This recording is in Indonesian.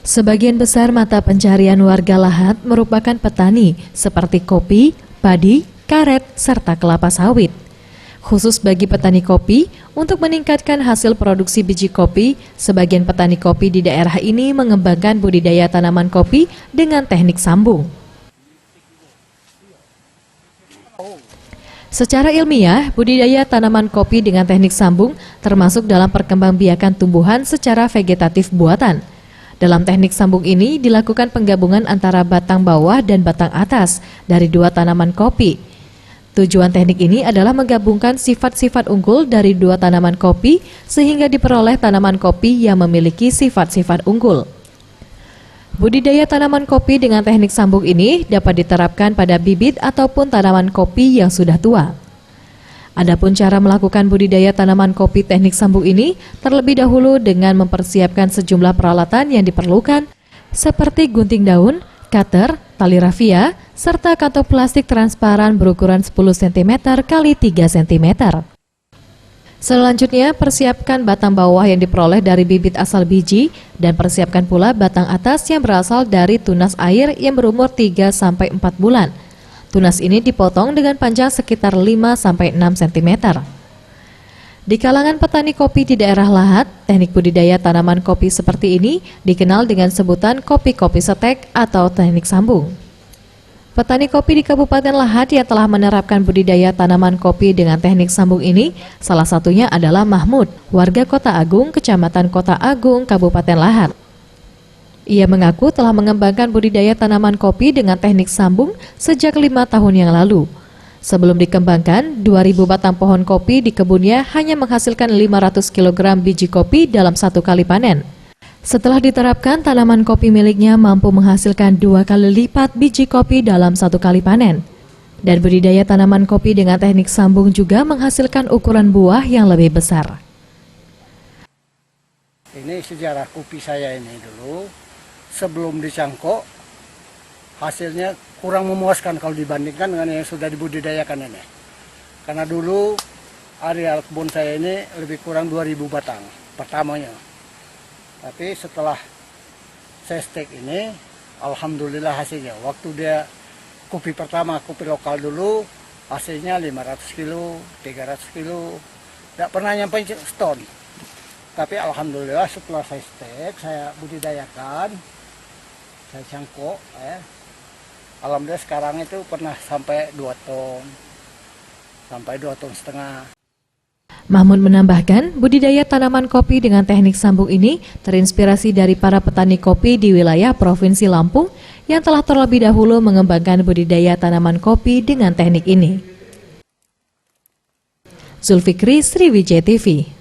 Sebagian besar mata pencarian warga Lahat merupakan petani seperti kopi, padi, karet, serta kelapa sawit. Khusus bagi petani kopi, untuk meningkatkan hasil produksi biji kopi, sebagian petani kopi di daerah ini mengembangkan budidaya tanaman kopi dengan teknik sambung. Secara ilmiah, budidaya tanaman kopi dengan teknik sambung termasuk dalam perkembangbiakan tumbuhan secara vegetatif buatan. Dalam teknik sambung ini dilakukan penggabungan antara batang bawah dan batang atas dari dua tanaman kopi. Tujuan teknik ini adalah menggabungkan sifat-sifat unggul dari dua tanaman kopi sehingga diperoleh tanaman kopi yang memiliki sifat-sifat unggul. Budidaya tanaman kopi dengan teknik sambung ini dapat diterapkan pada bibit ataupun tanaman kopi yang sudah tua. Adapun cara melakukan budidaya tanaman kopi teknik sambung ini terlebih dahulu dengan mempersiapkan sejumlah peralatan yang diperlukan seperti gunting daun, cutter, tali rafia, serta kantong plastik transparan berukuran 10 cm x 3 cm. Selanjutnya, persiapkan batang bawah yang diperoleh dari bibit asal biji dan persiapkan pula batang atas yang berasal dari tunas air yang berumur 3-4 bulan. Tunas ini dipotong dengan panjang sekitar 5-6 cm. Di kalangan petani kopi di daerah Lahat, teknik budidaya tanaman kopi seperti ini dikenal dengan sebutan kopi-kopi setek atau teknik sambung. Petani kopi di Kabupaten Lahat yang telah menerapkan budidaya tanaman kopi dengan teknik sambung ini, salah satunya adalah Mahmud, warga Kota Agung, Kecamatan Kota Agung, Kabupaten Lahat. Ia mengaku telah mengembangkan budidaya tanaman kopi dengan teknik sambung sejak 5 tahun yang lalu. Sebelum dikembangkan, 2.000 batang pohon kopi di kebunnya hanya menghasilkan 500 kg biji kopi dalam satu kali panen. Setelah diterapkan, tanaman kopi miliknya mampu menghasilkan 2 kali lipat biji kopi dalam satu kali panen. Dan budidaya tanaman kopi dengan teknik sambung juga menghasilkan ukuran buah yang lebih besar. Ini sejarah kopi saya ini dulu. Sebelum dicangkok, hasilnya kurang memuaskan kalau dibandingkan dengan yang sudah dibudidayakan ini. Karena dulu areal kebun saya ini lebih kurang 2.000 batang pertamanya. Tapi setelah saya stek ini, alhamdulillah hasilnya. Waktu dia kopi pertama, kopi lokal dulu, hasilnya 500 kilo, 300 kilo. Tidak pernah nyampe seton. Tapi alhamdulillah setelah saya stek, saya budidayakan, saya cangkok, alhamdulillah sekarang itu pernah sampai 2 ton, sampai 2,5 ton. Mahmud menambahkan, budidaya tanaman kopi dengan teknik sambung ini terinspirasi dari para petani kopi di wilayah Provinsi Lampung yang telah terlebih dahulu mengembangkan budidaya tanaman kopi dengan teknik ini. Zulfikri, Sriwijaya TV.